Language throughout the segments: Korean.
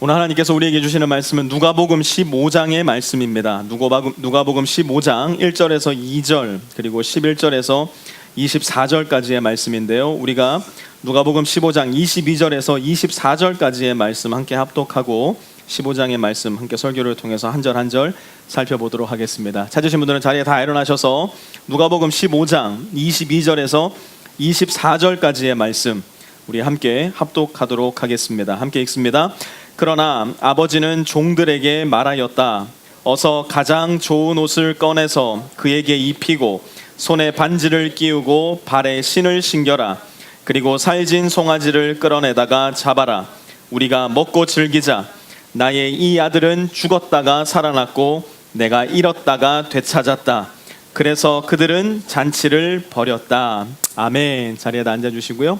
오늘 하나님께서 우리에게 주시는 말씀은 누가복음 15장의 말씀입니다. 누가복음 15장 1절에서 2절 그리고 11절에서 24절까지의 말씀인데요. 우리가 누가복음 15장 22절에서 24절까지의 말씀 함께 합독하고 15장의 말씀 함께 설교를 통해서 한 절 한 절 살펴보도록 하겠습니다. 찾으신 분들은 자리에 다 일어나셔서 누가복음 15장 22절에서 24절까지의 말씀 우리 함께 합독하도록 하겠습니다. 함께 읽습니다. 그러나 아버지는 종들에게 말하였다. 어서 가장 좋은 옷을 꺼내서 그에게 입히고 손에 반지를 끼우고 발에 신을 신겨라. 그리고 살진 송아지를 끌어내다가 잡아라. 우리가 먹고 즐기자. 나의 이 아들은 죽었다가 살아났고 내가 잃었다가 되찾았다. 그래서 그들은 잔치를 벌였다. 아멘. 자리에 앉아주시고요.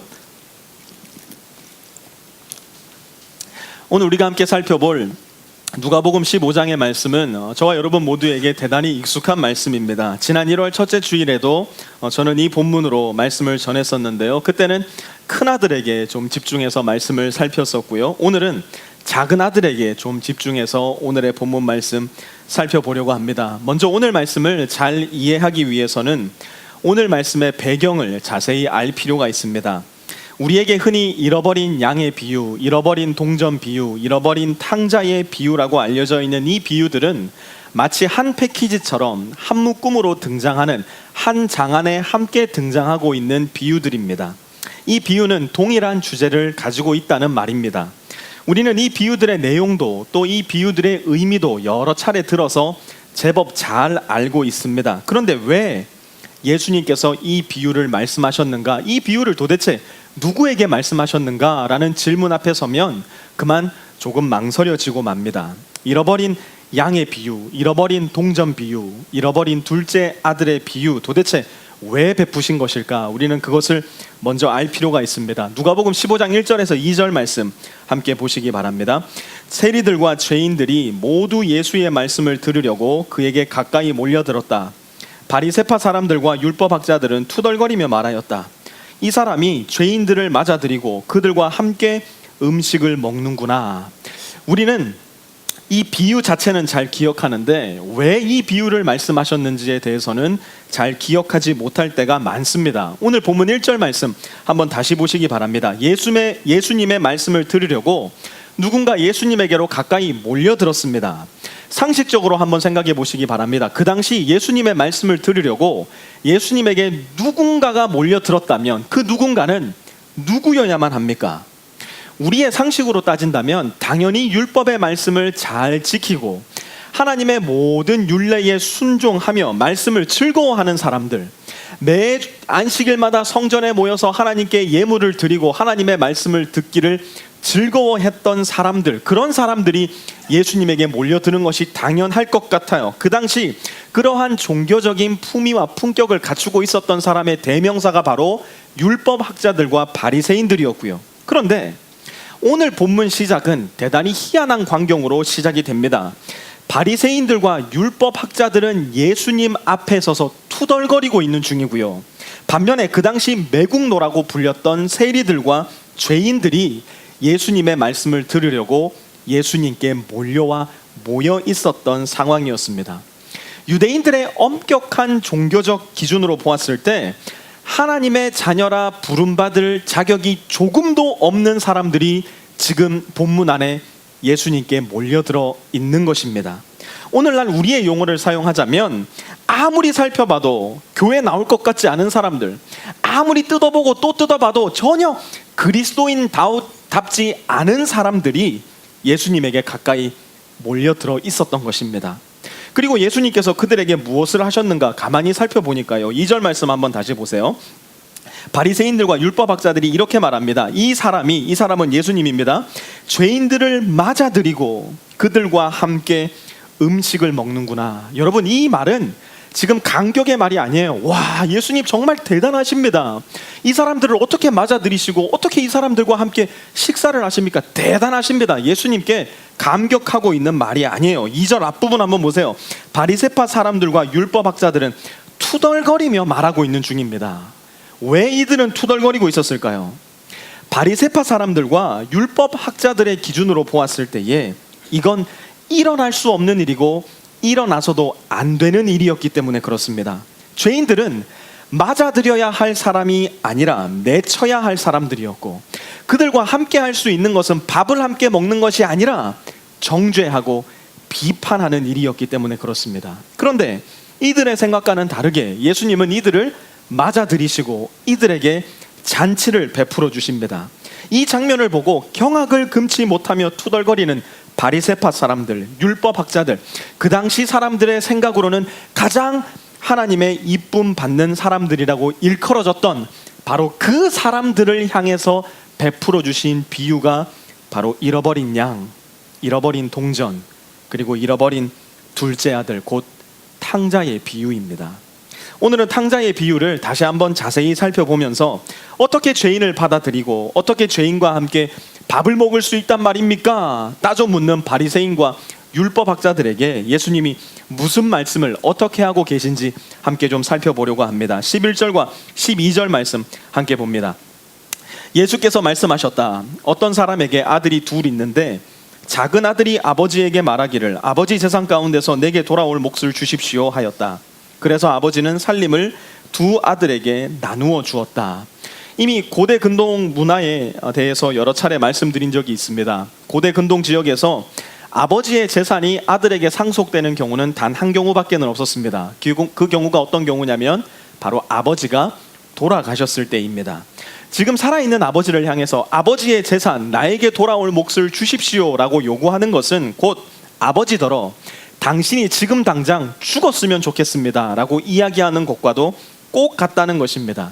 오늘 우리가 함께 살펴볼 누가복음 15장의 말씀은 저와 여러분 모두에게 대단히 익숙한 말씀입니다. 지난 1월 첫째 주일에도 저는 이 본문으로 말씀을 전했었는데요. 그때는 큰아들에게 좀 집중해서 말씀을 살폈었고요. 오늘은 작은 아들에게 좀 집중해서 오늘의 본문 말씀 살펴보려고 합니다. 먼저 오늘 말씀을 잘 이해하기 위해서는 오늘 말씀의 배경을 자세히 알 필요가 있습니다. 우리에게 흔히 잃어버린 양의 비유, 잃어버린 동전 비유, 잃어버린 탕자의 비유라고 알려져 있는 이 비유들은 마치 한 패키지처럼 한 묶음으로 등장하는 한 장 안에 함께 등장하고 있는 비유들입니다. 이 비유는 동일한 주제를 가지고 있다는 말입니다. 우리는 이 비유들의 내용도 또 이 비유들의 의미도 여러 차례 들어서 제법 잘 알고 있습니다. 그런데 왜 예수님께서 이 비유를 말씀하셨는가? 이 비유를 도대체 누구에게 말씀하셨는가? 라는 질문 앞에 서면 그만 조금 망설여지고 맙니다. 잃어버린 양의 비유, 잃어버린 동전 비유, 잃어버린 둘째 아들의 비유 도대체 왜 베푸신 것일까? 우리는 그것을 먼저 알 필요가 있습니다. 누가복음 15장 1절에서 2절 말씀 함께 보시기 바랍니다. 세리들과 죄인들이 모두 예수의 말씀을 들으려고 그에게 가까이 몰려들었다. 바리새파 사람들과 율법학자들은 투덜거리며 말하였다. 이 사람이 죄인들을 맞아들이고 그들과 함께 음식을 먹는구나. 우리는 이 비유 자체는 잘 기억하는데 왜 이 비유를 말씀하셨는지에 대해서는 잘 기억하지 못할 때가 많습니다. 오늘 본문 1절 말씀 한번 다시 보시기 바랍니다. 예수님의 말씀을 들으려고 누군가 예수님에게로 가까이 몰려들었습니다. 상식적으로 한번 생각해 보시기 바랍니다. 그 당시 예수님의 말씀을 들으려고 예수님에게 누군가가 몰려들었다면 그 누군가는 누구여야만 합니까? 우리의 상식으로 따진다면 당연히 율법의 말씀을 잘 지키고 하나님의 모든 율례에 순종하며 말씀을 즐거워하는 사람들, 매 안식일마다 성전에 모여서 하나님께 예물을 드리고 하나님의 말씀을 듣기를 즐거워했던 사람들, 그런 사람들이 예수님에게 몰려드는 것이 당연할 것 같아요. 그 당시 그러한 종교적인 품위와 품격을 갖추고 있었던 사람의 대명사가 바로 율법학자들과 바리새인들이었고요. 그런데 오늘 본문 시작은 대단히 희한한 광경으로 시작이 됩니다. 바리새인들과 율법학자들은 예수님 앞에 서서 투덜거리고 있는 중이고요. 반면에 그 당시 매국노라고 불렸던 세리들과 죄인들이 예수님의 말씀을 들으려고 예수님께 모여 있었던 상황이었습니다. 유대인들의 엄격한 종교적 기준으로 보았을 때 하나님의 자녀라 부름받을 자격이 조금도 없는 사람들이 지금 본문 안에 예수님께 몰려들어 있는 것입니다. 오늘날 우리의 용어를 사용하자면 아무리 살펴봐도 교회 나올 것 같지 않은 사람들, 아무리 뜯어보고 또 뜯어봐도 전혀 그리스도인답지 않은 사람들이 예수님에게 가까이 몰려들어 있었던 것입니다. 그리고 예수님께서 그들에게 무엇을 하셨는가 가만히 살펴보니까요. 2절 말씀 한번 다시 보세요. 바리새인들과 율법학자들이 이렇게 말합니다. 이 사람은 예수님입니다. 죄인들을 맞아들이고 그들과 함께 음식을 먹는구나. 여러분, 이 말은 지금 간격의 말이 아니에요. 와, 예수님 정말 대단하십니다. 이 사람들을 어떻게 맞아들이시고 어떻게 이 사람들과 함께 식사를 하십니까? 대단하십니다. 예수님께 감격하고 있는 말이 아니에요. 2절 앞부분 한번 보세요. 바리새파 사람들과 율법학자들은 투덜거리며 말하고 있는 중입니다. 왜 이들은 투덜거리고 있었을까요? 바리새파 사람들과 율법 학자들의 기준으로 보았을 때에 이건 일어날 수 없는 일이고 일어나서도 안 되는 일이었기 때문에 그렇습니다. 죄인들은 맞아들여야 할 사람이 아니라 내쳐야 할 사람들이었고, 그들과 함께 할 수 있는 것은 밥을 함께 먹는 것이 아니라 정죄하고 비판하는 일이었기 때문에 그렇습니다. 그런데 이들의 생각과는 다르게 예수님은 이들을 맞아들이시고 이들에게 잔치를 베풀어 주십니다. 이 장면을 보고 경악을 금치 못하며 투덜거리는 바리새파 사람들, 율법 학자들, 그 당시 사람들의 생각으로는 가장 하나님의 이쁨 받는 사람들이라고 일컬어졌던 바로 그 사람들을 향해서 베풀어 주신 비유가 바로 잃어버린 양, 잃어버린 동전, 그리고 잃어버린 둘째 아들, 곧 탕자의 비유입니다. 오늘은 탕자의 비유를 다시 한번 자세히 살펴보면서 어떻게 죄인을 받아들이고 어떻게 죄인과 함께 밥을 먹을 수 있단 말입니까? 따져 묻는 바리새인과 율법학자들에게 예수님이 무슨 말씀을 어떻게 하고 계신지 함께 좀 살펴보려고 합니다. 11절과 12절 말씀 함께 봅니다. 예수께서 말씀하셨다. 어떤 사람에게 아들이 둘 있는데 작은 아들이 아버지에게 말하기를 아버지 재산 가운데서 내게 돌아올 몫을 주십시오 하였다. 그래서 아버지는 살림을 두 아들에게 나누어 주었다. 이미 고대 근동 문화에 대해서 여러 차례 말씀드린 적이 있습니다. 고대 근동 지역에서 아버지의 재산이 아들에게 상속되는 경우는 단 한 경우밖에는 없었습니다. 그 경우가 어떤 경우냐면 바로 아버지가 돌아가셨을 때입니다. 지금 살아있는 아버지를 향해서 아버지의 재산, 나에게 돌아올 몫을 주십시오 라고 요구하는 것은 곧 아버지더러 당신이 지금 당장 죽었으면 좋겠습니다 라고 이야기하는 것과도 꼭 같다는 것입니다.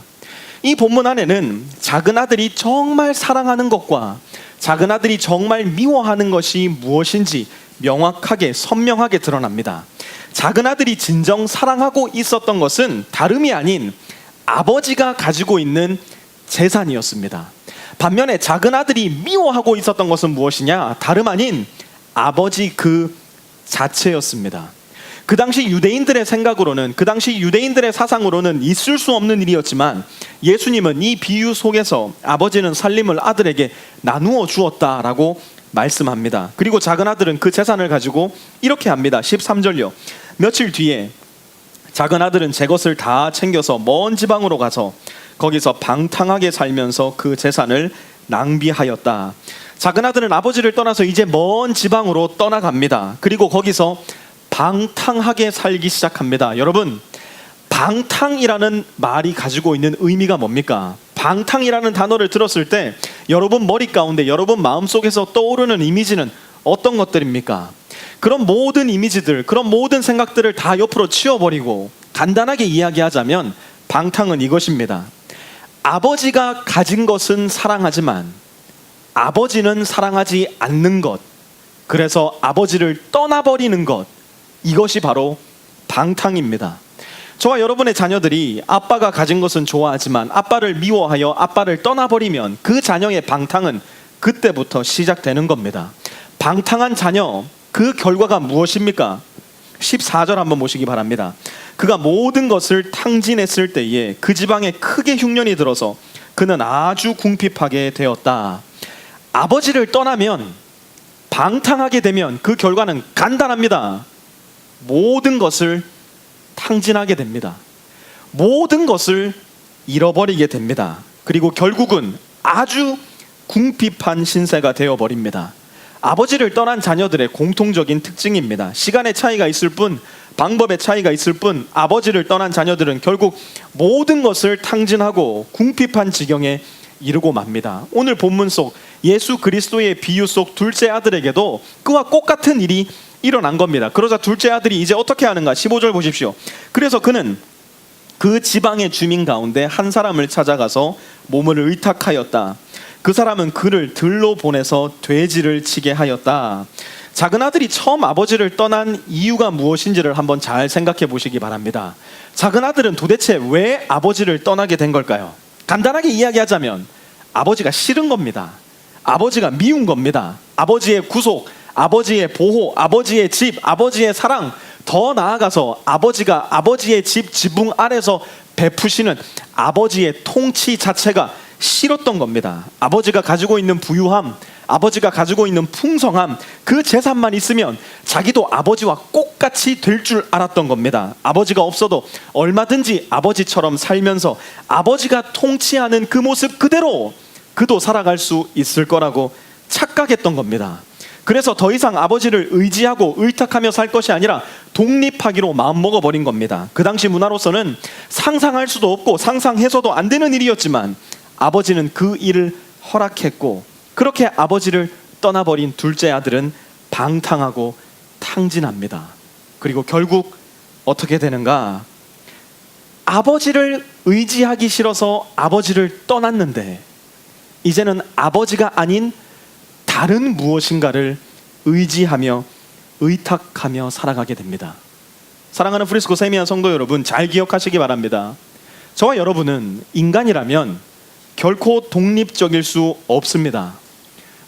이 본문 안에는 작은 아들이 정말 사랑하는 것과 작은 아들이 정말 미워하는 것이 무엇인지 명확하게 선명하게 드러납니다. 작은 아들이 진정 사랑하고 있었던 것은 다름이 아닌 아버지가 가지고 있는 재산이었습니다. 반면에 작은 아들이 미워하고 있었던 것은 무엇이냐? 다름 아닌 아버지 그 자체였습니다. 그 당시 유대인들의 생각으로는, 그 당시 유대인들의 사상으로는 있을 수 없는 일이었지만 예수님은 이 비유 속에서 아버지는 살림을 아들에게 나누어 주었다라고 말씀합니다. 그리고 작은 아들은 그 재산을 가지고 이렇게 합니다. 13절요. 며칠 뒤에 작은 아들은 제 것을 다 챙겨서 먼 지방으로 가서 거기서 방탕하게 살면서 그 재산을 낭비하였다. 작은 아들은 아버지를 떠나서 이제 먼 지방으로 떠나갑니다. 그리고 거기서 방탕하게 살기 시작합니다. 여러분, 방탕이라는 말이 가지고 있는 의미가 뭡니까? 방탕이라는 단어를 들었을 때 여러분 머리 가운데, 여러분 마음속에서 떠오르는 이미지는 어떤 것들입니까? 그런 모든 이미지들, 그런 모든 생각들을 다 옆으로 치워버리고 간단하게 이야기하자면 방탕은 이것입니다. 아버지가 가진 것은 사랑하지만 아버지는 사랑하지 않는 것, 그래서 아버지를 떠나버리는 것, 이것이 바로 방탕입니다. 저와 여러분의 자녀들이 아빠가 가진 것은 좋아하지만 아빠를 미워하여 아빠를 떠나버리면 그 자녀의 방탕은 그때부터 시작되는 겁니다. 방탕한 자녀, 그 결과가 무엇입니까? 14절 한번 보시기 바랍니다. 그가 모든 것을 탕진했을 때에 그 지방에 크게 흉년이 들어서 그는 아주 궁핍하게 되었다. 아버지를 떠나면, 방탕하게 되면 그 결과는 간단합니다. 모든 것을 탕진하게 됩니다. 모든 것을 잃어버리게 됩니다. 그리고 결국은 아주 궁핍한 신세가 되어버립니다. 아버지를 떠난 자녀들의 공통적인 특징입니다. 시간의 차이가 있을 뿐, 방법의 차이가 있을 뿐, 아버지를 떠난 자녀들은 결국 모든 것을 탕진하고 궁핍한 지경에 이르고 맙니다. 오늘 본문 속 예수 그리스도의 비유 속 둘째 아들에게도 그와 똑같은 일이 일어난 겁니다. 그러자 둘째 아들이 이제 어떻게 하는가? 15절 보십시오. 그래서 그는 그 지방의 주민 가운데 한 사람을 찾아가서 몸을 의탁하였다. 그 사람은 그를 들로 보내서 돼지를 치게 하였다. 작은 아들이 처음 아버지를 떠난 이유가 무엇인지를 한번 잘 생각해 보시기 바랍니다. 작은 아들은 도대체 왜 아버지를 떠나게 된 걸까요? 간단하게 이야기하자면 아버지가 싫은 겁니다. 아버지가 미운 겁니다. 아버지의 구속, 아버지의 보호, 아버지의 집, 아버지의 사랑, 더 나아가서 아버지가 아버지의 집 지붕 아래서 베푸시는 아버지의 통치 자체가 싫었던 겁니다. 아버지가 가지고 있는 부유함, 아버지가 가지고 있는 풍성함, 그 재산만 있으면 자기도 아버지와 똑같이 될 줄 알았던 겁니다. 아버지가 없어도 얼마든지 아버지처럼 살면서 아버지가 통치하는 그 모습 그대로 그도 살아갈 수 있을 거라고 착각했던 겁니다. 그래서 더 이상 아버지를 의지하고 의탁하며 살 것이 아니라 독립하기로 마음먹어버린 겁니다. 그 당시 문화로서는 상상할 수도 없고 상상해서도 안 되는 일이었지만 아버지는 그 일을 허락했고, 그렇게 아버지를 떠나버린 둘째 아들은 방탕하고 탕진합니다. 그리고 결국 어떻게 되는가? 아버지를 의지하기 싫어서 아버지를 떠났는데 이제는 아버지가 아닌 다른 무엇인가를 의지하며 의탁하며 살아가게 됩니다. 사랑하는 프리스코 세미한 성도 여러분, 잘 기억하시기 바랍니다. 저와 여러분은 인간이라면 결코 독립적일 수 없습니다.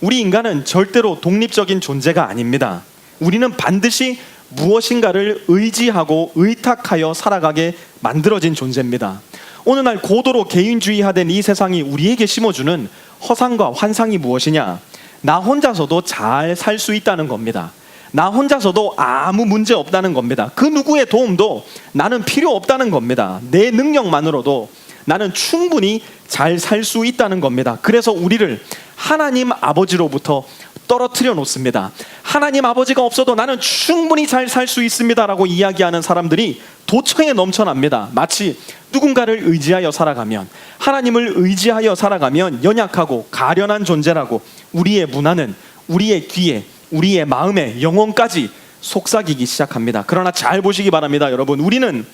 우리 인간은 절대로 독립적인 존재가 아닙니다. 우리는 반드시 무엇인가를 의지하고 의탁하여 살아가게 만들어진 존재입니다. 어느 날 고도로 개인주의화된 이 세상이 우리에게 심어주는 허상과 환상이 무엇이냐? 나 혼자서도 잘 살 수 있다는 겁니다. 나 혼자서도 아무 문제 없다는 겁니다. 그 누구의 도움도 나는 필요 없다는 겁니다. 내 능력만으로도 나는 충분히 잘 살 수 있다는 겁니다. 그래서 우리를 하나님 아버지로부터 떨어뜨려 놓습니다. 하나님 아버지가 없어도 나는 충분히 잘 살 수 있습니다 라고 이야기하는 사람들이 도처에 넘쳐납니다. 마치 누군가를 의지하여 살아가면, 하나님을 의지하여 살아가면 연약하고 가련한 존재라고 우리의 문화는 우리의 귀에, 우리의 마음에, 영혼까지 속삭이기 시작합니다. 그러나 잘 보시기 바랍니다. 여러분, 우리는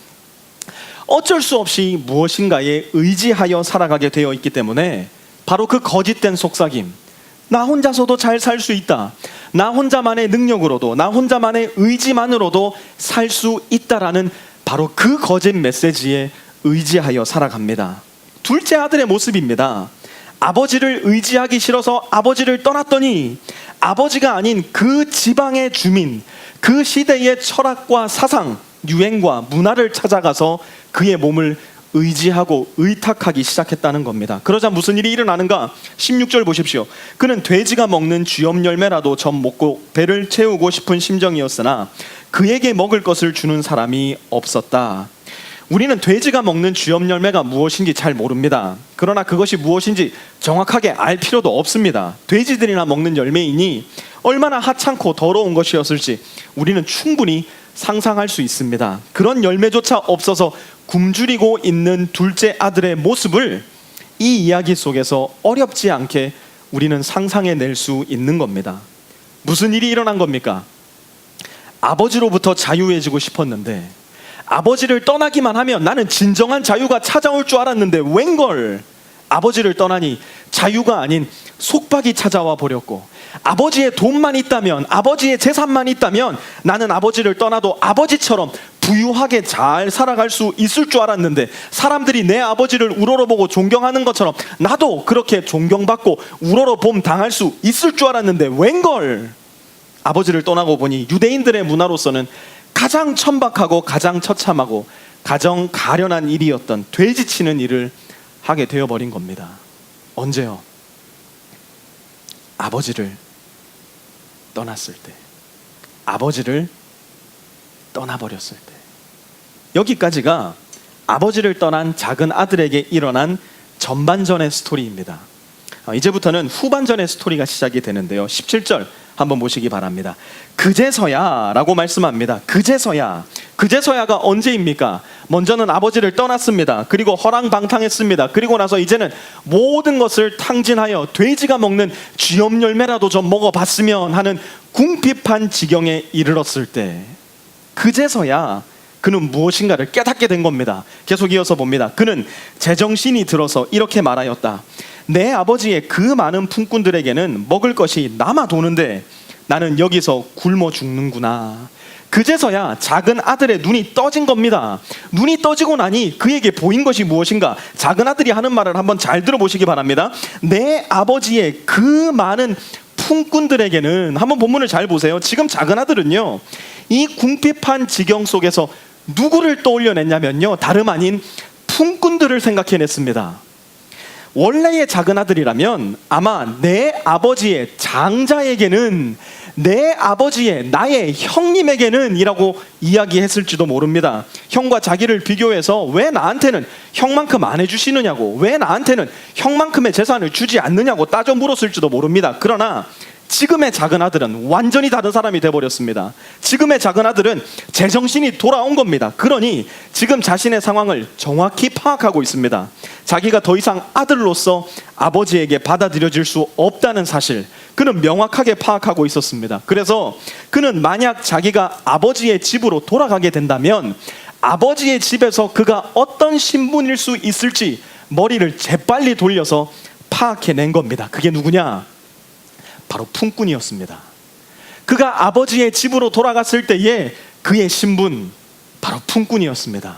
어쩔 수 없이 무엇인가에 의지하여 살아가게 되어 있기 때문에 바로 그 거짓된 속삭임, 나 혼자서도 잘 살 수 있다, 나 혼자만의 능력으로도, 나 혼자만의 의지만으로도 살 수 있다라는 바로 그 거짓 메시지에 의지하여 살아갑니다. 둘째 아들의 모습입니다. 아버지를 의지하기 싫어서 아버지를 떠났더니 아버지가 아닌 그 지방의 주민, 그 시대의 철학과 사상, 유행과 문화를 찾아가서 그의 몸을 의지하고 의탁하기 시작했다는 겁니다. 그러자 무슨 일이 일어나는가? 16절 보십시오. 그는 돼지가 먹는 쥐염 열매라도 좀 먹고 배를 채우고 싶은 심정이었으나 그에게 먹을 것을 주는 사람이 없었다. 우리는 돼지가 먹는 쥐염 열매가 무엇인지 잘 모릅니다. 그러나 그것이 무엇인지 정확하게 알 필요도 없습니다. 돼지들이나 먹는 열매이니 얼마나 하찮고 더러운 것이었을지 우리는 충분히 상상할 수 있습니다. 그런 열매조차 없어서 굶주리고 있는 둘째 아들의 모습을 이 이야기 속에서 어렵지 않게 우리는 상상해낼 수 있는 겁니다. 무슨 일이 일어난 겁니까? 아버지로부터 자유해지고 싶었는데, 아버지를 떠나기만 하면 나는 진정한 자유가 찾아올 줄 알았는데 웬걸 아버지를 떠나니 자유가 아닌 속박이 찾아와 버렸고, 아버지의 돈만 있다면, 아버지의 재산만 있다면 나는 아버지를 떠나도 아버지처럼 부유하게 잘 살아갈 수 있을 줄 알았는데, 사람들이 내 아버지를 우러러보고 존경하는 것처럼 나도 그렇게 존경받고 우러러봄 당할 수 있을 줄 알았는데 웬걸 아버지를 떠나고 보니 유대인들의 문화로서는 가장 천박하고 가장 처참하고 가장 가련한 일이었던 돼지 치는 일을 하게 되어버린 겁니다. 언제요? 아버지를 떠났을 때, 아버지를 떠나버렸을 때. 여기까지가 아버지를 떠난 작은 아들에게 일어난 전반전의 스토리입니다. 이제부터는 후반전의 스토리가 시작이 되는데요. 17절 한번 보시기 바랍니다. 그제서야 라고 말씀합니다. 그제서야. 그제서야가 언제입니까? 먼저는 아버지를 떠났습니다. 그리고 허랑방탕했습니다. 그리고 나서 이제는 모든 것을 탕진하여 돼지가 먹는 쥐염 열매라도 좀 먹어봤으면 하는 궁핍한 지경에 이르렀을 때, 그제서야 그는 무엇인가를 깨닫게 된 겁니다. 계속 이어서 봅니다. 그는 제정신이 들어서 이렇게 말하였다. 내 아버지의 그 많은 품꾼들에게는 먹을 것이 남아 도는데 나는 여기서 굶어 죽는구나. 그제서야 작은 아들의 눈이 떠진 겁니다. 눈이 떠지고 나니 그에게 보인 것이 무엇인가? 작은 아들이 하는 말을 한번 잘 들어보시기 바랍니다. 내 아버지의 그 많은 품꾼들에게는, 한번 본문을 잘 보세요. 지금 작은 아들은요, 이 궁핍한 지경 속에서 누구를 떠올려냈냐면요, 다름 아닌 품꾼들을 생각해냈습니다. 원래의 작은 아들이라면 아마 내 아버지의 장자에게는, 내 아버지의 나의 형님에게는 이라고 이야기했을지도 모릅니다. 형과 자기를 비교해서 왜 나한테는 형만큼 안 해주시느냐고, 왜 나한테는 형만큼의 재산을 주지 않느냐고 따져 물었을지도 모릅니다. 그러나 지금의 작은 아들은 완전히 다른 사람이 되어버렸습니다. 지금의 작은 아들은 제정신이 돌아온 겁니다. 그러니 지금 자신의 상황을 정확히 파악하고 있습니다. 자기가 더 이상 아들로서 아버지에게 받아들여질 수 없다는 사실, 그는 명확하게 파악하고 있었습니다. 그래서 그는 만약 자기가 아버지의 집으로 돌아가게 된다면 아버지의 집에서 그가 어떤 신분일 수 있을지 머리를 재빨리 돌려서 파악해낸 겁니다. 그게 누구냐? 바로 품꾼이었습니다. 그가 아버지의 집으로 돌아갔을 때에 그의 신분, 바로 품꾼이었습니다.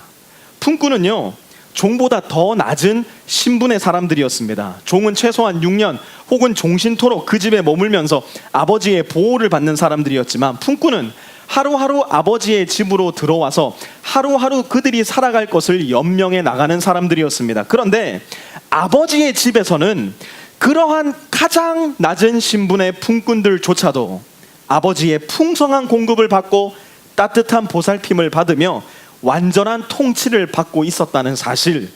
품꾼은요, 종보다 더 낮은 신분의 사람들이었습니다. 종은 최소한 6년 혹은 종신토록 그 집에 머물면서 아버지의 보호를 받는 사람들이었지만, 품꾼은 하루하루 아버지의 집으로 들어와서 하루하루 그들이 살아갈 것을 연명해 나가는 사람들이었습니다. 그런데 아버지의 집에서는 그러한 가장 낮은 신분의 품꾼들조차도 아버지의 풍성한 공급을 받고 따뜻한 보살핌을 받으며 완전한 통치를 받고 있었다는 사실,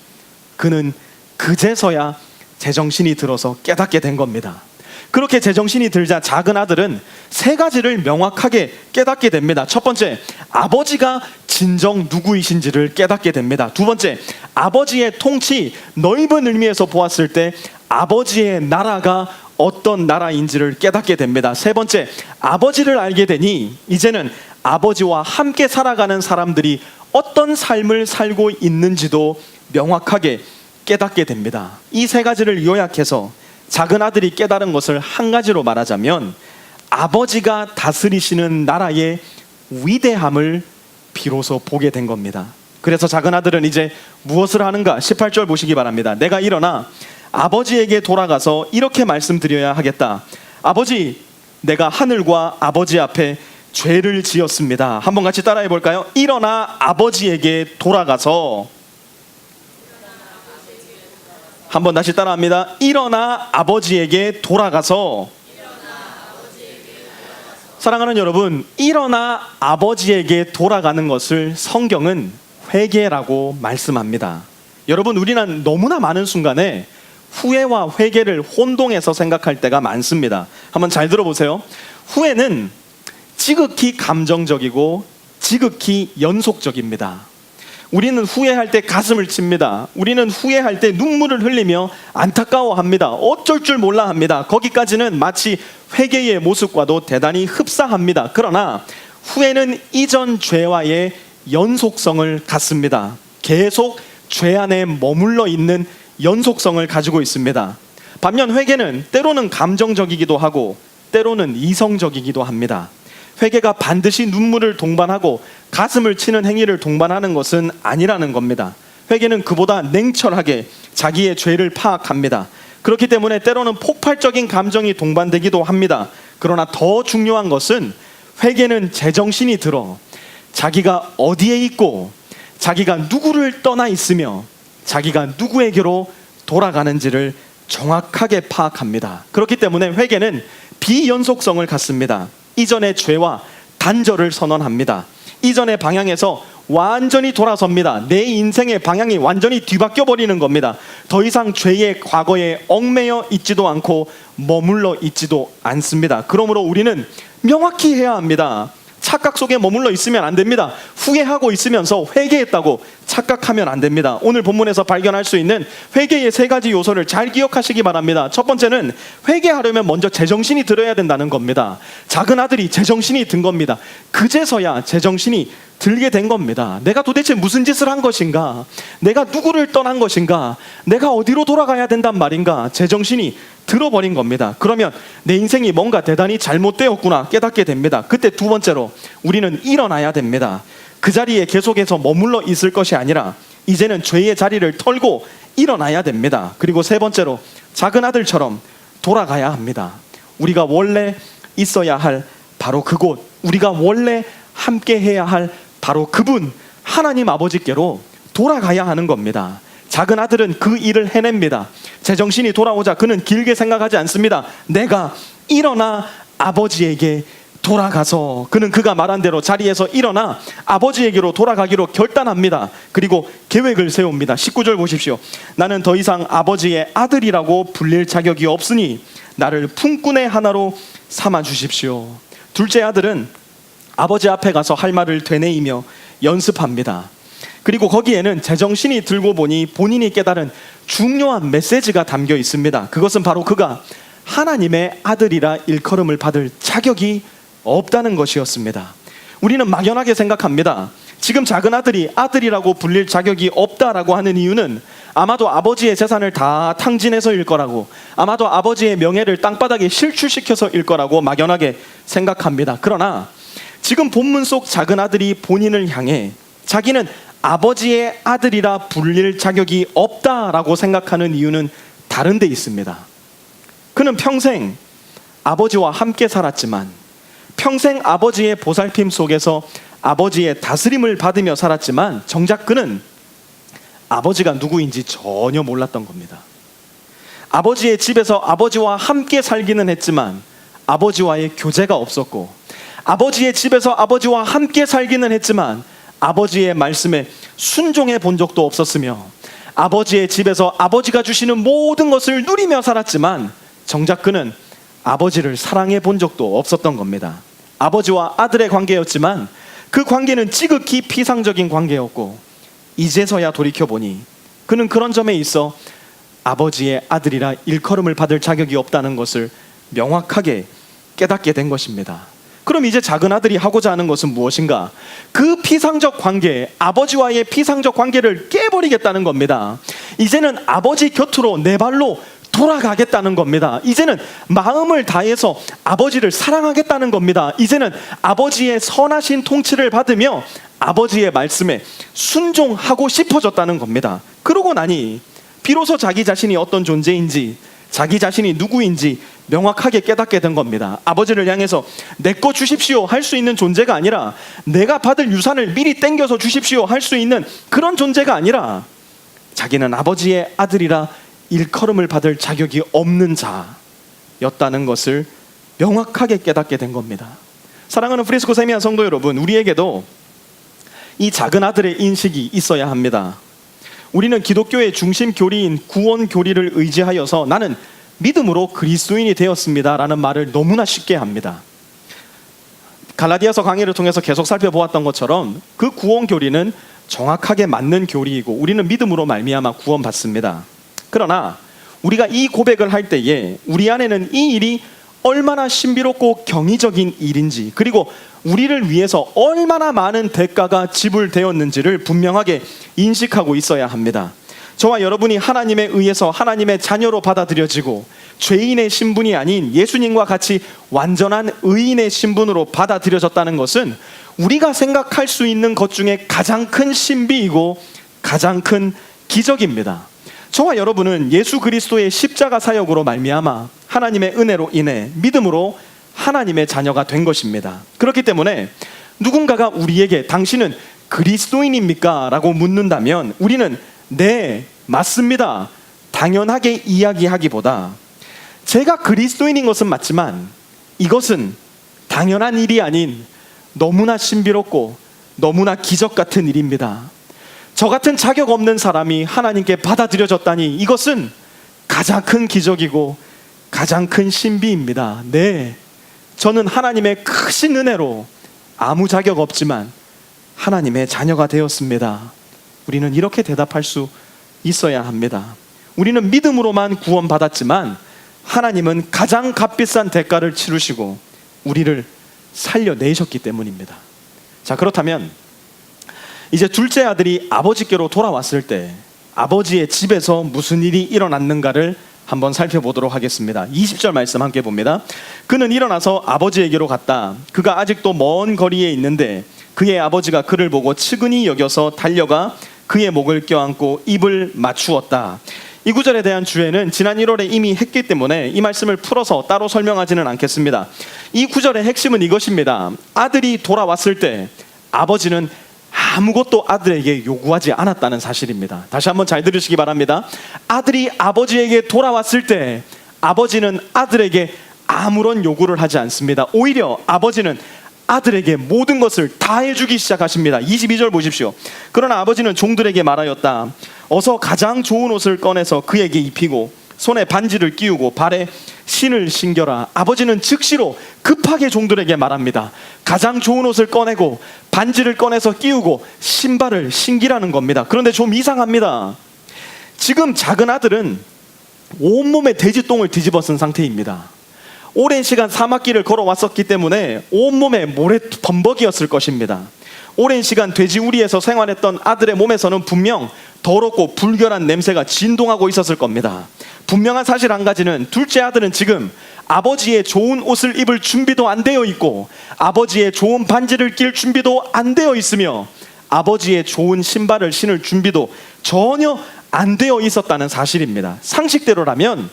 그는 그제서야 제정신이 들어서 깨닫게 된 겁니다. 그렇게 제정신이 들자 작은 아들은 세 가지를 명확하게 깨닫게 됩니다. 첫 번째, 아버지가 진정 누구이신지를 깨닫게 됩니다. 두 번째, 아버지의 통치, 넓은 의미에서 보았을 때 아버지의 나라가 어떤 나라인지를 깨닫게 됩니다. 세 번째, 아버지를 알게 되니 이제는 아버지와 함께 살아가는 사람들이 어떤 삶을 살고 있는지도 명확하게 깨닫게 됩니다. 이 세 가지를 요약해서 작은 아들이 깨달은 것을 한 가지로 말하자면, 아버지가 다스리시는 나라의 위대함을 비로소 보게 된 겁니다. 그래서 작은 아들은 이제 무엇을 하는가? 18절 보시기 바랍니다. 내가 일어나 아버지에게 돌아가서 이렇게 말씀드려야 하겠다. 아버지, 내가 하늘과 아버지 앞에 죄를 지었습니다. 한번 같이 따라해 볼까요? 일어나 아버지에게 돌아가서. 한번 다시 따라합니다. 일어나 아버지에게 돌아가서. 사랑하는 여러분, 일어나 아버지에게 돌아가는 것을 성경은 회개라고 말씀합니다. 여러분, 우리는 너무나 많은 순간에 후회와 회개를 혼동해서 생각할 때가 많습니다. 한번 잘 들어보세요. 후회는 지극히 감정적이고 지극히 연속적입니다. 우리는 후회할 때 가슴을 칩니다. 우리는 후회할 때 눈물을 흘리며 안타까워합니다. 어쩔 줄 몰라 합니다. 거기까지는 마치 회개의 모습과도 대단히 흡사합니다. 그러나 후회는 이전 죄와의 연속성을 갖습니다. 계속 죄 안에 머물러 있는 연속성을 가지고 있습니다. 반면 회개는 때로는 감정적이기도 하고 때로는 이성적이기도 합니다. 회개가 반드시 눈물을 동반하고 가슴을 치는 행위를 동반하는 것은 아니라는 겁니다. 회개는 그보다 냉철하게 자기의 죄를 파악합니다. 그렇기 때문에 때로는 폭발적인 감정이 동반되기도 합니다. 그러나 더 중요한 것은 회개는 제정신이 들어 자기가 어디에 있고 자기가 누구를 떠나 있으며 자기가 누구에게로 돌아가는지를 정확하게 파악합니다. 그렇기 때문에 회개는 비연속성을 갖습니다. 이전의 죄와 단절을 선언합니다. 이전의 방향에서 완전히 돌아섭니다. 내 인생의 방향이 완전히 뒤바뀌어 버리는 겁니다. 더 이상 죄의 과거에 얽매여 있지도 않고 머물러 있지도 않습니다. 그러므로 우리는 명확히 해야 합니다. 착각 속에 머물러 있으면 안 됩니다. 후회하고 있으면서 회개했다고 착각하면 안 됩니다. 오늘 본문에서 발견할 수 있는 회개의 세 가지 요소를 잘 기억하시기 바랍니다. 첫 번째는 회개하려면 먼저 제정신이 들어야 된다는 겁니다. 작은 아들이 제정신이 든 겁니다. 그제서야 제정신이 들게 된 겁니다. 내가 도대체 무슨 짓을 한 것인가? 내가 누구를 떠난 것인가? 내가 어디로 돌아가야 된단 말인가? 제정신이 들어버린 겁니다. 그러면 내 인생이 뭔가 대단히 잘못되었구나 깨닫게 됩니다. 그때 두 번째로 우리는 일어나야 됩니다. 그 자리에 계속해서 머물러 있을 것이 아니라 이제는 죄의 자리를 털고 일어나야 됩니다. 그리고 세 번째로 작은 아들처럼 돌아가야 합니다. 우리가 원래 있어야 할 바로 그곳, 우리가 원래 함께 해야 할 바로 그분 하나님 아버지께로 돌아가야 하는 겁니다. 작은 아들은 그 일을 해냅니다. 제정신이 돌아오자 그는 길게 생각하지 않습니다. 내가 일어나 아버지에게 돌아가서, 그는 그가 말한 대로 자리에서 일어나 아버지에게로 돌아가기로 결단합니다. 그리고 계획을 세웁니다. 19절 보십시오. 나는 더 이상 아버지의 아들이라고 불릴 자격이 없으니 나를 품꾼의 하나로 삼아 주십시오. 둘째 아들은 아버지 앞에 가서 할 말을 되뇌이며 연습합니다. 그리고 거기에는 제정신이 들고 보니 본인이 깨달은 중요한 메시지가 담겨 있습니다. 그것은 바로 그가 하나님의 아들이라 일컬음을 받을 자격이 없다는 것이었습니다. 우리는 막연하게 생각합니다. 지금 작은 아들이 아들이라고 불릴 자격이 없다라고 하는 이유는 아마도 아버지의 재산을 다 탕진해서일 거라고, 아마도 아버지의 명예를 땅바닥에 실추시켜서일 거라고 막연하게 생각합니다. 그러나 지금 본문 속 작은 아들이 본인을 향해 자기는 아버지의 아들이라 불릴 자격이 없다라고 생각하는 이유는 다른 데 있습니다. 그는 평생 아버지와 함께 살았지만, 평생 아버지의 보살핌 속에서 아버지의 다스림을 받으며 살았지만, 정작 그는 아버지가 누구인지 전혀 몰랐던 겁니다. 아버지의 집에서 아버지와 함께 살기는 했지만 아버지와의 교제가 없었고, 아버지의 집에서 아버지와 함께 살기는 했지만 아버지의 말씀에 순종해 본 적도 없었으며, 아버지의 집에서 아버지가 주시는 모든 것을 누리며 살았지만 정작 그는 아버지를 사랑해 본 적도 없었던 겁니다. 아버지와 아들의 관계였지만 그 관계는 지극히 피상적인 관계였고, 이제서야 돌이켜보니 그는 그런 점에 있어 아버지의 아들이라 일컬음을 받을 자격이 없다는 것을 명확하게 깨닫게 된 것입니다. 그럼 이제 작은 아들이 하고자 하는 것은 무엇인가? 그 피상적 관계, 아버지와의 피상적 관계를 깨버리겠다는 겁니다. 이제는 아버지 곁으로 내 발로 돌아가겠다는 겁니다. 이제는 마음을 다해서 아버지를 사랑하겠다는 겁니다. 이제는 아버지의 선하신 통치를 받으며 아버지의 말씀에 순종하고 싶어졌다는 겁니다. 그러고 나니 비로소 자기 자신이 어떤 존재인지, 자기 자신이 누구인지 명확하게 깨닫게 된 겁니다. 아버지를 향해서 내 거 주십시오 할 수 있는 존재가 아니라, 내가 받을 유산을 미리 땡겨서 주십시오 할 수 있는 그런 존재가 아니라, 자기는 아버지의 아들이라 일컬음을 받을 자격이 없는 자였다는 것을 명확하게 깨닫게 된 겁니다. 사랑하는 프리스코 세미한 성도 여러분, 우리에게도 이 작은 아들의 인식이 있어야 합니다. 우리는 기독교의 중심 교리인 구원 교리를 의지하여서 나는 믿음으로 그리스도인이 되었습니다 라는 말을 너무나 쉽게 합니다. 갈라디아서 강의를 통해서 계속 살펴보았던 것처럼 그 구원 교리는 정확하게 맞는 교리이고 우리는 믿음으로 말미암아 구원받습니다. 그러나 우리가 이 고백을 할 때에 우리 안에는 이 일이 얼마나 신비롭고 경이적인 일인지, 그리고 우리를 위해서 얼마나 많은 대가가 지불되었는지를 분명하게 인식하고 있어야 합니다. 저와 여러분이 하나님에 의해서 하나님의 자녀로 받아들여지고 죄인의 신분이 아닌 예수님과 같이 완전한 의인의 신분으로 받아들여졌다는 것은 우리가 생각할 수 있는 것 중에 가장 큰 신비이고 가장 큰 기적입니다. 저와 여러분은 예수 그리스도의 십자가 사역으로 말미암아 하나님의 은혜로 인해 믿음으로 하나님의 자녀가 된 것입니다. 그렇기 때문에 누군가가 우리에게 당신은 그리스도인입니까? 라고 묻는다면 우리는 네, 맞습니다, 당연하게 이야기하기보다 제가 그리스도인인 것은 맞지만 이것은 당연한 일이 아닌 너무나 신비롭고 너무나 기적 같은 일입니다. 저 같은 자격 없는 사람이 하나님께 받아들여졌다니 이것은 가장 큰 기적이고 가장 큰 신비입니다. 네, 저는 하나님의 크신 은혜로 아무 자격 없지만 하나님의 자녀가 되었습니다. 우리는 이렇게 대답할 수 있어야 합니다. 우리는 믿음으로만 구원받았지만 하나님은 가장 값비싼 대가를 치르시고 우리를 살려내셨기 때문입니다. 자, 그렇다면 이제 둘째 아들이 아버지께로 돌아왔을 때 아버지의 집에서 무슨 일이 일어났는가를 한번 살펴보도록 하겠습니다. 20절 말씀 함께 봅니다. 그는 일어나서 아버지에게로 갔다. 그가 아직도 먼 거리에 있는데 그의 아버지가 그를 보고 측은히 여겨서 달려가 그의 목을 껴안고 입을 맞추었다. 이 구절에 대한 주제는 지난 1월에 이미 했기 때문에 이 말씀을 풀어서 따로 설명하지는 않겠습니다. 이 구절의 핵심은 이것입니다. 아들이 돌아왔을 때 아버지는 아무것도 아들에게 요구하지 않았다는 사실입니다. 다시 한번 잘 들으시기 바랍니다. 아들이 아버지에게 돌아왔을 때 아버지는 아들에게 아무런 요구를 하지 않습니다. 오히려 아버지는 아들에게 모든 것을 다 해주기 시작하십니다. 22절 보십시오. 그러나 아버지는 종들에게 말하였다. 어서 가장 좋은 옷을 꺼내서 그에게 입히고 손에 반지를 끼우고 발에 신을 신겨라. 아버지는 즉시로 급하게 종들에게 말합니다. 가장 좋은 옷을 꺼내고 반지를 꺼내서 끼우고 신발을 신기라는 겁니다. 그런데 좀 이상합니다. 지금 작은 아들은 온몸에 돼지똥을 뒤집어 쓴 상태입니다. 오랜 시간 사막길을 걸어왔었기 때문에 온몸에 모래 범벅이었을 것입니다. 오랜 시간 돼지우리에서 생활했던 아들의 몸에서는 분명 더럽고 불결한 냄새가 진동하고 있었을 겁니다. 분명한 사실 한 가지는 둘째 아들은 지금 아버지의 좋은 옷을 입을 준비도 안 되어 있고 아버지의 좋은 반지를 낄 준비도 안 되어 있으며 아버지의 좋은 신발을 신을 준비도 전혀 안 되어 있었다는 사실입니다. 상식대로라면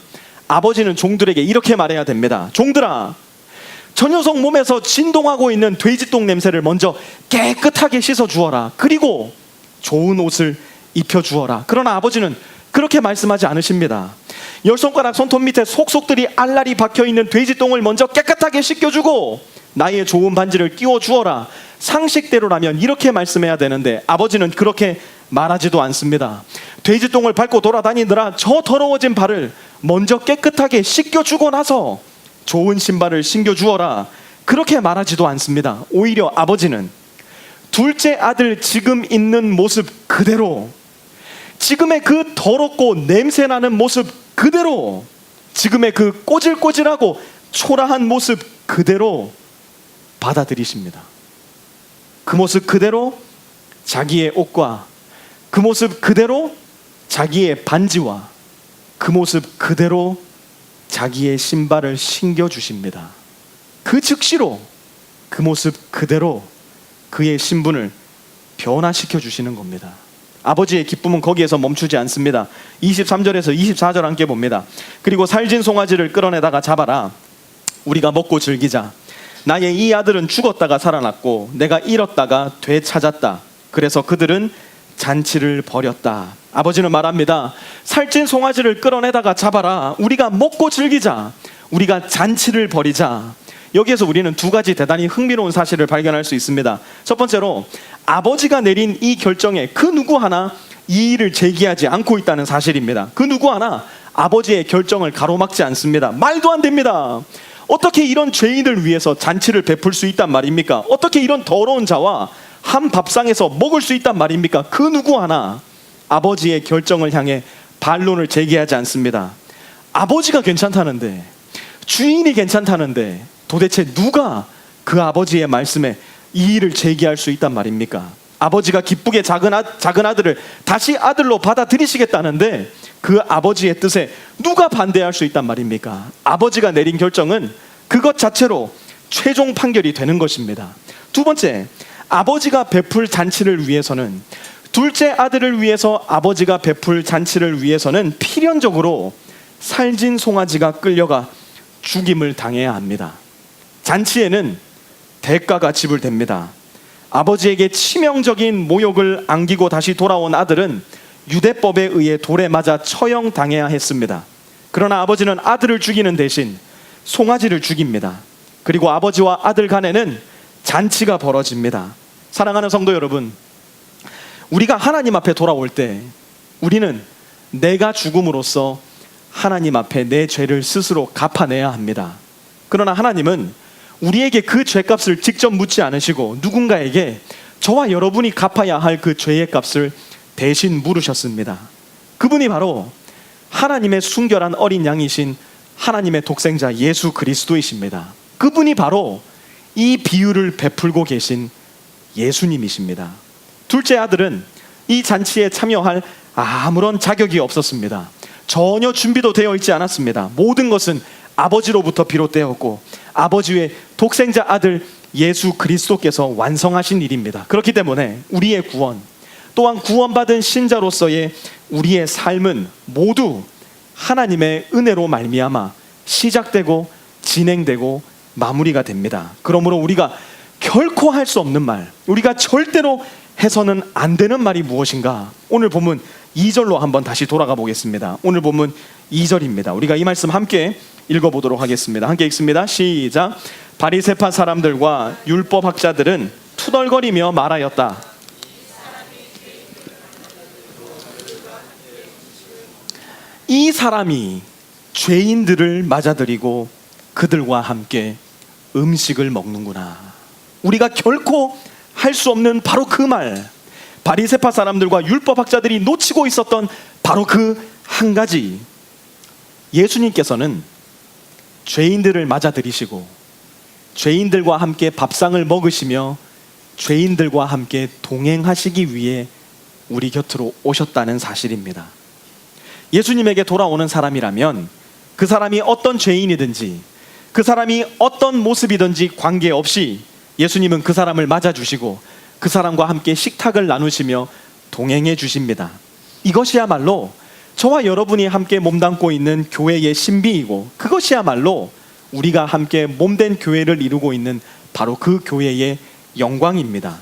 아버지는 종들에게 이렇게 말해야 됩니다. 종들아, 저 녀석 몸에서 진동하고 있는 돼지똥 냄새를 먼저 깨끗하게 씻어 주어라. 그리고 좋은 옷을 입혀 주어라. 그러나 아버지는 그렇게 말씀하지 않으십니다. 10손가락 손톱 밑에 속속들이 알알이 박혀있는 돼지똥을 먼저 깨끗하게 씻겨주고 나의 좋은 반지를 끼워 주어라. 상식대로라면 이렇게 말씀해야 되는데 아버지는 그렇게 말하지도 않습니다. 돼지똥을 밟고 돌아다니느라 저 더러워진 발을 먼저 깨끗하게 씻겨주고 나서 좋은 신발을 신겨주어라. 그렇게 말하지도 않습니다. 오히려 아버지는 둘째 아들 지금 있는 모습 그대로, 지금의 그 더럽고 냄새나는 모습 그대로, 지금의 그 꼬질꼬질하고 초라한 모습 그대로 받아들이십니다. 그 모습 그대로 자기의 옷과 그 모습 그대로 자기의 반지와 그 모습 그대로 자기의 신발을 신겨주십니다. 그 즉시로 그 모습 그대로 그의 신분을 변화시켜 주시는 겁니다. 아버지의 기쁨은 거기에서 멈추지 않습니다. 23절에서 24절 함께 봅니다. 그리고 살진 송아지를 끌어내다가 잡아라. 우리가 먹고 즐기자. 나의 이 아들은 죽었다가 살아났고 내가 잃었다가 되찾았다. 그래서 그들은 잔치를 벌였다. 아버지는 말합니다. 살찐 송아지를 끌어내다가 잡아라. 우리가 먹고 즐기자. 우리가 잔치를 벌이자. 여기에서 우리는 두 가지 대단히 흥미로운 사실을 발견할 수 있습니다. 첫 번째로 아버지가 내린 이 결정에 그 누구 하나 이의를 제기하지 않고 있다는 사실입니다. 그 누구 하나 아버지의 결정을 가로막지 않습니다. 말도 안 됩니다. 어떻게 이런 죄인을 위해서 잔치를 베풀 수 있단 말입니까? 어떻게 이런 더러운 자와 한 밥상에서 먹을 수 있단 말입니까? 그 누구 하나 아버지의 결정을 향해 반론을 제기하지 않습니다. 아버지가 괜찮다는데, 주인이 괜찮다는데 도대체 누가 그 아버지의 말씀에 이의를 제기할 수 있단 말입니까? 아버지가 기쁘게 작은 아들을 다시 아들로 받아들이시겠다는데 그 아버지의 뜻에 누가 반대할 수 있단 말입니까? 아버지가 내린 결정은 그것 자체로 최종 판결이 되는 것입니다. 두 번째, 아버지가 베풀 잔치를 위해서는, 둘째 아들을 위해서 아버지가 베풀 잔치를 위해서는 필연적으로 살진 송아지가 끌려가 죽임을 당해야 합니다. 잔치에는 대가가 지불됩니다. 아버지에게 치명적인 모욕을 안기고 다시 돌아온 아들은 유대법에 의해 돌에 맞아 처형당해야 했습니다. 그러나 아버지는 아들을 죽이는 대신 송아지를 죽입니다. 그리고 아버지와 아들 간에는 잔치가 벌어집니다. 사랑하는 성도 여러분, 우리가 하나님 앞에 돌아올 때 우리는 내가 죽음으로써 하나님 앞에 내 죄를 스스로 갚아내야 합니다. 그러나 하나님은 우리에게 그 죄값을 직접 묻지 않으시고 누군가에게 저와 여러분이 갚아야 할 그 죄의 값을 대신 물으셨습니다. 그분이 바로 하나님의 순결한 어린 양이신 하나님의 독생자 예수 그리스도이십니다. 그분이 바로 이 비유를 베풀고 계신 예수님이십니다. 둘째 아들은 이 잔치에 참여할 아무런 자격이 없었습니다. 전혀 준비도 되어 있지 않았습니다. 모든 것은 아버지로부터 비롯되었고 아버지의 독생자 아들 예수 그리스도께서 완성하신 일입니다. 그렇기 때문에 우리의 구원, 또한 구원받은 신자로서의 우리의 삶은 모두 하나님의 은혜로 말미암아 시작되고 진행되고 마무리가 됩니다. 그러므로 우리가 결코 할 수 없는 말, 우리가 절대로 해서는 안 되는 말이 무엇인가? 오늘 본문 2절로 한번 다시 돌아가 보겠습니다. 오늘 본문 2절입니다. 우리가 이 말씀 함께 읽어보도록 하겠습니다. 함께 읽습니다. 시작. 바리새파 사람들과 율법학자들은 투덜거리며 말하였다. 이 사람이 죄인들을 맞아들이고 그들과 함께 음식을 먹는구나. 우리가 결코 할 수 없는 바로 그 말, 바리새파 사람들과 율법학자들이 놓치고 있었던 바로 그 한 가지, 예수님께서는 죄인들을 맞아들이시고 죄인들과 함께 밥상을 먹으시며 죄인들과 함께 동행하시기 위해 우리 곁으로 오셨다는 사실입니다. 예수님에게 돌아오는 사람이라면 그 사람이 어떤 죄인이든지 그 사람이 어떤 모습이든지 관계없이 예수님은 그 사람을 맞아주시고 그 사람과 함께 식탁을 나누시며 동행해 주십니다. 이것이야말로 저와 여러분이 함께 몸담고 있는 교회의 신비이고, 그것이야말로 우리가 함께 몸된 교회를 이루고 있는 바로 그 교회의 영광입니다.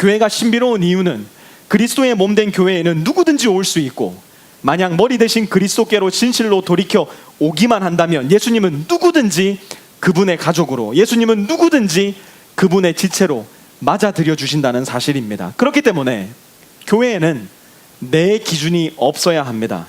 교회가 신비로운 이유는 그리스도의 몸된 교회에는 누구든지 올 수 있고, 만약 머리 대신 그리스도께로 진실로 돌이켜 오기만 한다면 예수님은 누구든지 그분의 가족으로, 예수님은 누구든지 그분의 지체로 맞아들여 주신다는 사실입니다. 그렇기 때문에 교회에는 내 기준이 없어야 합니다.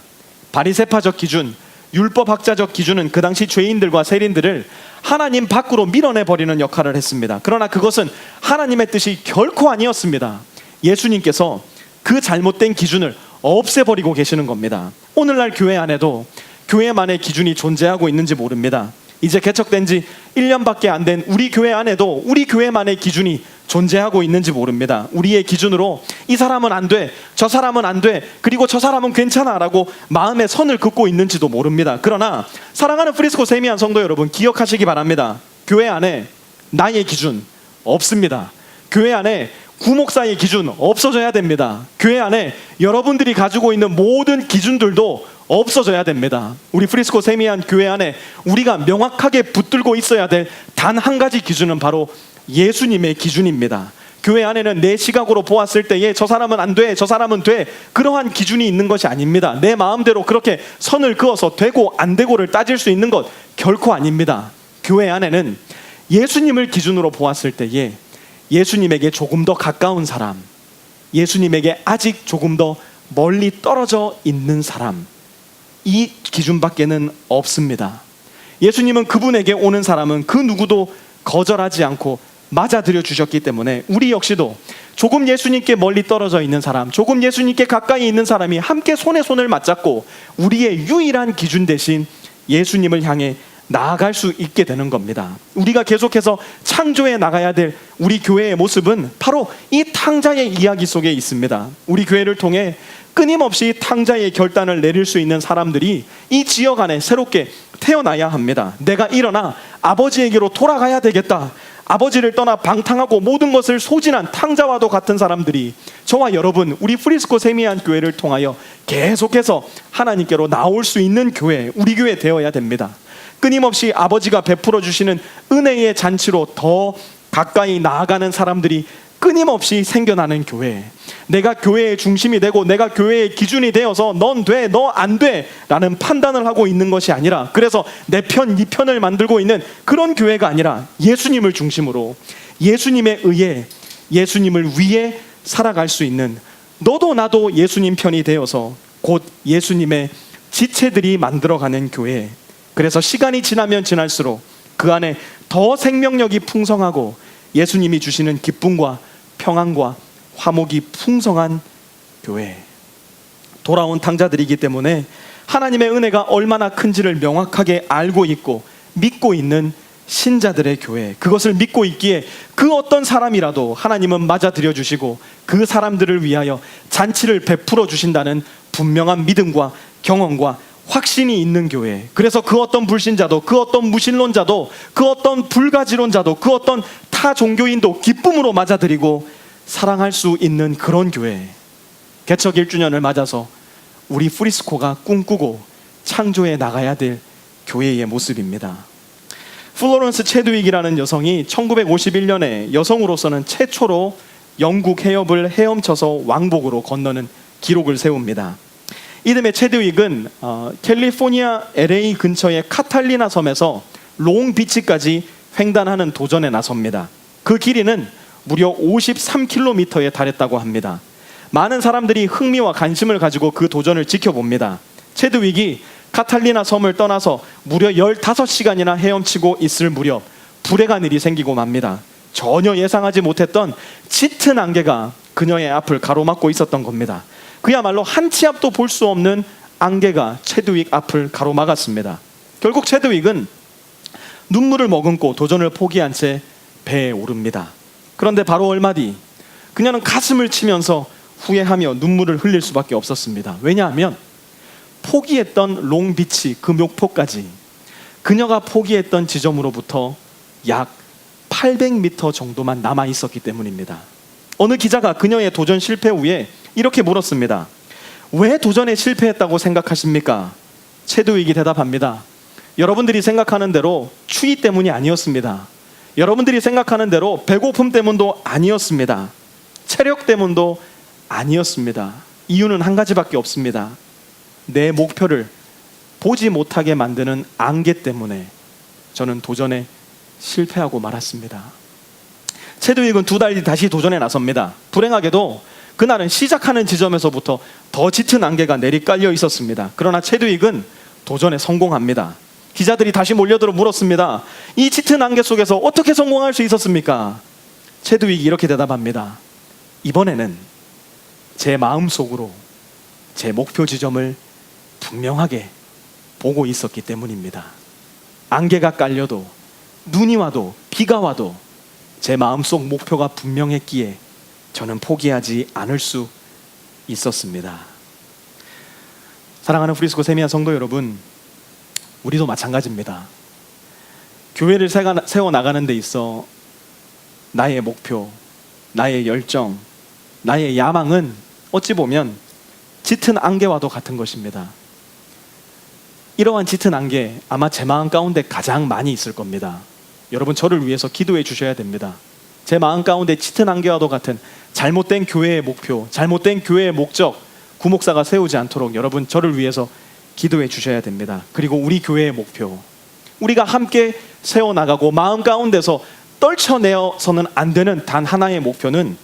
바리새파적 기준, 율법학자적 기준은 그 당시 죄인들과 세린들을 하나님 밖으로 밀어내버리는 역할을 했습니다. 그러나 그것은 하나님의 뜻이 결코 아니었습니다. 예수님께서 그 잘못된 기준을 없애버리고 계시는 겁니다. 오늘날 교회 안에도 교회만의 기준이 존재하고 있는지 모릅니다. 이제 개척된 지 1년밖에 안 된 우리 교회 안에도 우리 교회만의 기준이 존재하고 있는지 모릅니다. 우리의 기준으로 이 사람은 안 돼, 저 사람은 안 돼, 그리고 저 사람은 괜찮아 라고 마음의 선을 긋고 있는지도 모릅니다. 그러나 사랑하는 프리스코 세미한 성도 여러분, 기억하시기 바랍니다. 교회 안에 나의 기준 없습니다. 교회 안에 구목사의 기준 없어져야 됩니다. 교회 안에 여러분들이 가지고 있는 모든 기준들도 없어져야 됩니다. 우리 프리스코 세미한 교회 안에 우리가 명확하게 붙들고 있어야 될 단 한 가지 기준은 바로 예수님의 기준입니다. 교회 안에는 내 시각으로 보았을 때에 저 사람은 안 돼, 저 사람은 돼, 그러한 기준이 있는 것이 아닙니다. 내 마음대로 그렇게 선을 그어서 되고 안 되고를 따질 수 있는 것 결코 아닙니다. 교회 안에는 예수님을 기준으로 보았을 때에 예수님에게 조금 더 가까운 사람, 예수님에게 아직 조금 더 멀리 떨어져 있는 사람, 이 기준밖에는 없습니다. 예수님은 그분에게 오는 사람은 그 누구도 거절하지 않고 맞아들여 주셨기 때문에 우리 역시도 조금 예수님께 멀리 떨어져 있는 사람, 조금 예수님께 가까이 있는 사람이 함께 손에 손을 맞잡고 우리의 유일한 기준 대신 예수님을 향해 나아갈 수 있게 되는 겁니다. 우리가 계속해서 창조해 나가야 될 우리 교회의 모습은 바로 이 탕자의 이야기 속에 있습니다. 우리 교회를 통해 끊임없이 탕자의 결단을 내릴 수 있는 사람들이 이 지역 안에 새롭게 태어나야 합니다. 내가 일어나 아버지에게로 돌아가야 되겠다, 아버지를 떠나 방탕하고 모든 것을 소진한 탕자와도 같은 사람들이 저와 여러분, 우리 프리스코 세미한 교회를 통하여 계속해서 하나님께로 나올 수 있는 교회, 우리 교회 되어야 됩니다. 끊임없이 아버지가 베풀어 주시는 은혜의 잔치로 더 가까이 나아가는 사람들이 끊임없이 생겨나는 교회, 내가 교회의 중심이 되고 내가 교회의 기준이 되어서 넌 돼, 너 안 돼 라는 판단을 하고 있는 것이 아니라, 그래서 내 편, 네 편을 만들고 있는 그런 교회가 아니라 예수님을 중심으로 예수님에 의해 예수님을 위해 살아갈 수 있는, 너도 나도 예수님 편이 되어서 곧 예수님의 지체들이 만들어가는 교회. 그래서 시간이 지나면 지날수록 그 안에 더 생명력이 풍성하고 예수님이 주시는 기쁨과 평안과 화목이 풍성한 교회, 돌아온 탕자들이기 때문에 하나님의 은혜가 얼마나 큰지를 명확하게 알고 있고 믿고 있는 신자들의 교회, 그것을 믿고 있기에 그 어떤 사람이라도 하나님은 맞아들여 주시고 그 사람들을 위하여 잔치를 베풀어 주신다는 분명한 믿음과 경험과 확신이 있는 교회. 그래서 그 어떤 불신자도, 그 어떤 무신론자도, 그 어떤 불가지론자도, 그 어떤 타 종교인도 기쁨으로 맞아들이고 사랑할 수 있는 그런 교회. 개척 1주년을 맞아서 우리 프리스코가 꿈꾸고 창조해 나가야 될 교회의 모습입니다. 플로런스 체드윅이라는 여성이 1951년에 여성으로서는 최초로 영국 해협을 헤엄쳐서 왕복으로 건너는 기록을 세웁니다. 이듬해 체드윅은 캘리포니아 LA 근처의 카탈리나 섬에서 롱비치까지 횡단하는 도전에 나섭니다. 그 길이는 무려 53km에 달했다고 합니다. 많은 사람들이 흥미와 관심을 가지고 그 도전을 지켜봅니다. 체드윅이 카탈리나 섬을 떠나서 무려 15시간이나 헤엄치고 있을 무렵 불행한 일이 생기고 맙니다. 전혀 예상하지 못했던 짙은 안개가 그녀의 앞을 가로막고 있었던 겁니다. 그야말로 한 치 앞도 볼 수 없는 안개가 체드윅 앞을 가로막았습니다. 결국 체드윅은 눈물을 머금고 도전을 포기한 채 배에 오릅니다. 그런데 바로 얼마 뒤 그녀는 가슴을 치면서 후회하며 눈물을 흘릴 수밖에 없었습니다. 왜냐하면 포기했던 롱비치 그 목표까지 그녀가 포기했던 지점으로부터 약 800m 정도만 남아 있었기 때문입니다. 어느 기자가 그녀의 도전 실패 후에 이렇게 물었습니다. 왜 도전에 실패했다고 생각하십니까? 체드윅이 대답합니다. 여러분들이 생각하는 대로 추위 때문이 아니었습니다. 여러분들이 생각하는 대로 배고픔 때문도 아니었습니다. 체력 때문도 아니었습니다. 이유는 한 가지밖에 없습니다. 내 목표를 보지 못하게 만드는 안개 때문에 저는 도전에 실패하고 말았습니다. 체드윅은 2달 뒤 다시 도전에 나섭니다. 불행하게도 그날은 시작하는 지점에서부터 더 짙은 안개가 내리깔려 있었습니다. 그러나 체드윅은 도전에 성공합니다. 기자들이 다시 몰려들어 물었습니다. 이 짙은 안개 속에서 어떻게 성공할 수 있었습니까? 체드윅이 이렇게 대답합니다. 이번에는 제 마음속으로 제 목표 지점을 분명하게 보고 있었기 때문입니다. 안개가 깔려도 눈이 와도 비가 와도 제 마음속 목표가 분명했기에 저는 포기하지 않을 수 있었습니다. 사랑하는 프리스코 세미야 성도 여러분, 우리도 마찬가지입니다. 교회를 세워나가는 데 있어 나의 목표, 나의 열정, 나의 야망은 어찌 보면 짙은 안개와도 같은 것입니다. 이러한 짙은 안개 아마 제 마음 가운데 가장 많이 있을 겁니다. 여러분 저를 위해서 기도해 주셔야 됩니다. 제 마음 가운데 짙은 안개와도 같은 잘못된 교회의 목표, 잘못된 교회의 목적 구목사가 세우지 않도록 여러분 저를 위해서 기도해 주셔야 됩니다. 그리고 우리 교회의 목표, 우리가 함께 세워나가고 마음 가운데서 떨쳐내어서는 안 되는 단 하나의 목표는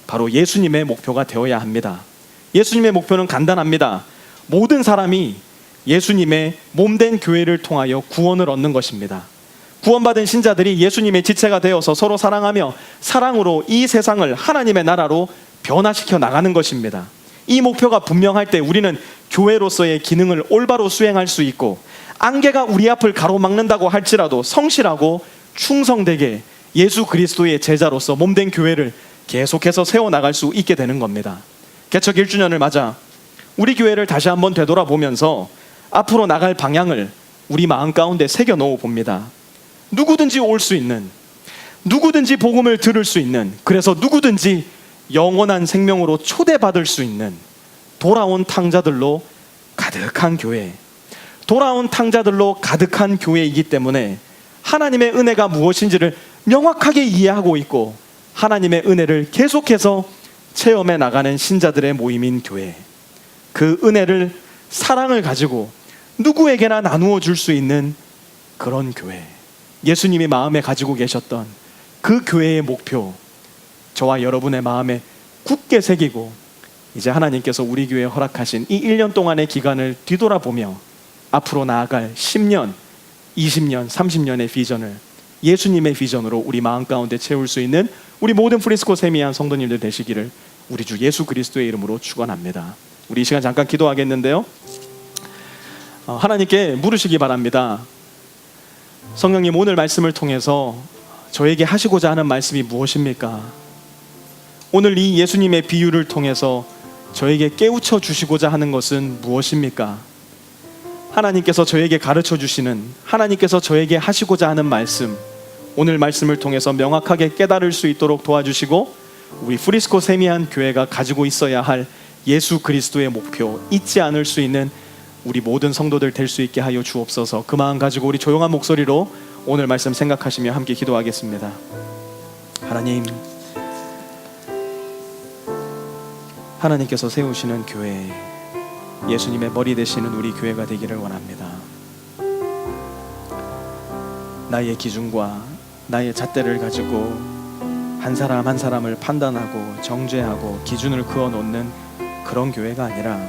바로 예수님의 목표가 되어야 합니다. 예수님의 목표는 간단합니다. 모든 사람이 예수님의 몸된 교회를 통하여 구원을 얻는 것입니다. 구원받은 신자들이 예수님의 지체가 되어서 서로 사랑하며 사랑으로 이 세상을 하나님의 나라로 변화시켜 나가는 것입니다. 이 목표가 분명할 때 우리는 교회로서의 기능을 올바로 수행할 수 있고, 안개가 우리 앞을 가로막는다고 할지라도 성실하고 충성되게 예수 그리스도의 제자로서 몸된 교회를 계속해서 세워나갈 수 있게 되는 겁니다. 개척 1주년을 맞아 우리 교회를 다시 한번 되돌아보면서 앞으로 나갈 방향을 우리 마음 가운데 새겨 놓아 봅니다. 누구든지 올 수 있는, 누구든지 복음을 들을 수 있는, 그래서 누구든지 영원한 생명으로 초대받을 수 있는 돌아온 탕자들로 가득한 교회, 돌아온 탕자들로 가득한 교회이기 때문에 하나님의 은혜가 무엇인지를 명확하게 이해하고 있고 하나님의 은혜를 계속해서 체험해 나가는 신자들의 모임인 교회, 그 은혜를 사랑을 가지고 누구에게나 나누어 줄 수 있는 그런 교회, 예수님이 마음에 가지고 계셨던 그 교회의 목표, 저와 여러분의 마음에 굳게 새기고 이제 하나님께서 우리 교회에 허락하신 이 1년 동안의 기간을 뒤돌아보며 앞으로 나아갈 10년, 20년, 30년의 비전을 예수님의 비전으로 우리 마음 가운데 채울 수 있는 우리 모든 프리스코 세미한 성도님들 되시기를 우리 주 예수 그리스도의 이름으로 축원합니다. 우리 이 시간 잠깐 기도하겠는데요, 하나님께 물으시기 바랍니다. 성령님, 오늘 말씀을 통해서 저에게 하시고자 하는 말씀이 무엇입니까? 오늘 이 예수님의 비유를 통해서 저에게 깨우쳐 주시고자 하는 것은 무엇입니까? 하나님께서 저에게 가르쳐 주시는, 하나님께서 저에게 하시고자 하는 말씀, 오늘 말씀을 통해서 명확하게 깨달을 수 있도록 도와주시고 우리 프리스코 세미한 교회가 가지고 있어야 할 예수 그리스도의 목표, 잊지 않을 수 있는 우리 모든 성도들 될 수 있게 하여 주옵소서. 그 마음 가지고 우리 조용한 목소리로 오늘 말씀 생각하시며 함께 기도하겠습니다. 하나님, 하나님께서 세우시는 교회, 예수님의 머리 되시는 우리 교회가 되기를 원합니다. 나의 기준과 나의 잣대를 가지고 한 사람 한 사람을 판단하고 정죄하고 기준을 그어놓는 그런 교회가 아니라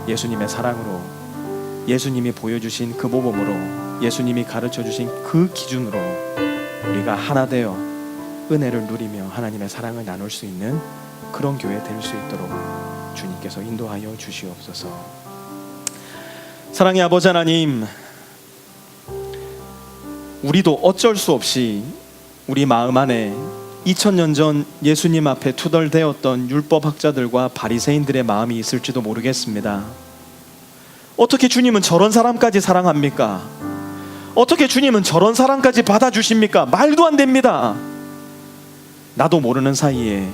예수님의 사랑으로, 예수님이 보여주신 그 모범으로, 예수님이 가르쳐주신 그 기준으로 우리가 하나 되어 은혜를 누리며 하나님의 사랑을 나눌 수 있는 그런 교회 될 수 있도록 주님께서 인도하여 주시옵소서. 사랑의 아버지 하나님, 우리도 어쩔 수 없이 우리 마음 안에 2000년 전 예수님 앞에 투덜대었던 율법학자들과 바리새인들의 마음이 있을지도 모르겠습니다. 어떻게 주님은 저런 사람까지 사랑합니까? 어떻게 주님은 저런 사람까지 받아주십니까? 말도 안 됩니다. 나도 모르는 사이에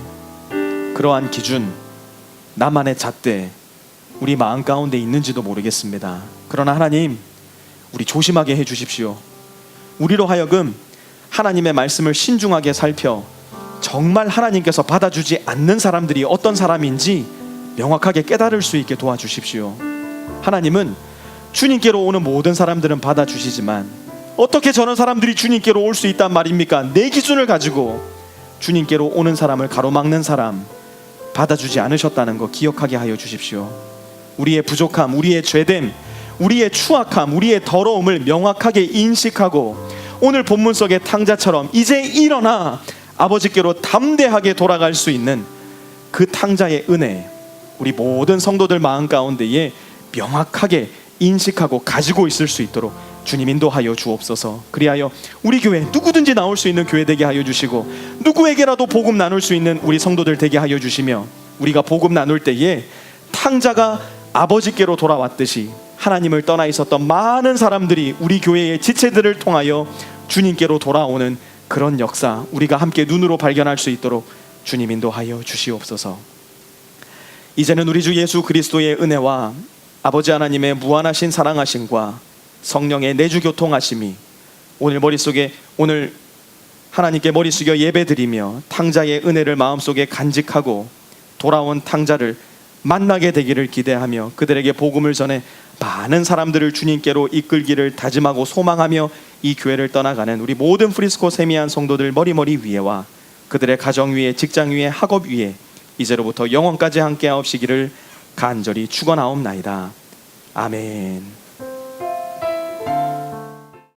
그러한 기준, 나만의 잣대 우리 마음 가운데 있는지도 모르겠습니다. 그러나 하나님, 우리 조심하게 해주십시오. 우리로 하여금 하나님의 말씀을 신중하게 살펴 정말 하나님께서 받아주지 않는 사람들이 어떤 사람인지 명확하게 깨달을 수 있게 도와주십시오. 하나님은 주님께로 오는 모든 사람들은 받아주시지만 어떻게 저런 사람들이 주님께로 올 수 있단 말입니까? 내 기준을 가지고 주님께로 오는 사람을 가로막는 사람 받아주지 않으셨다는 거 기억하게 하여 주십시오. 우리의 부족함, 우리의 죄됨, 우리의 추악함, 우리의 더러움을 명확하게 인식하고 오늘 본문 속의 탕자처럼 이제 일어나 아버지께로 담대하게 돌아갈 수 있는 그 탕자의 은혜, 우리 모든 성도들 마음 가운데에 명확하게 인식하고 가지고 있을 수 있도록 주님 인도하여 주옵소서. 그리하여 우리 교회 누구든지 나올 수 있는 교회 되게 하여 주시고 누구에게라도 복음 나눌 수 있는 우리 성도들 되게 하여 주시며 우리가 복음 나눌 때에 탕자가 아버지께로 돌아왔듯이 하나님을 떠나 있었던 많은 사람들이 우리 교회의 지체들을 통하여 주님께로 돌아오는 그런 역사 우리가 함께 눈으로 발견할 수 있도록 주님 인도하여 주시옵소서. 이제는 우리 주 예수 그리스도의 은혜와 아버지 하나님의 무한하신 사랑하심과 성령의 내주 교통하심이 오늘 하나님께 머리 숙여 예배드리며 탕자의 은혜를 마음속에 간직하고 돌아온 탕자를 만나게 되기를 기대하며 그들에게 복음을 전해 많은 사람들을 주님께로 이끌기를 다짐하고 소망하며 이 교회를 떠나가는 우리 모든 프리스코 세미한 성도들 머리머리 위에와 그들의 가정 위에, 직장 위에, 학업 위에 이제로부터 영원까지 함께하옵시기를 간절히 축원하옵나이다. 아멘.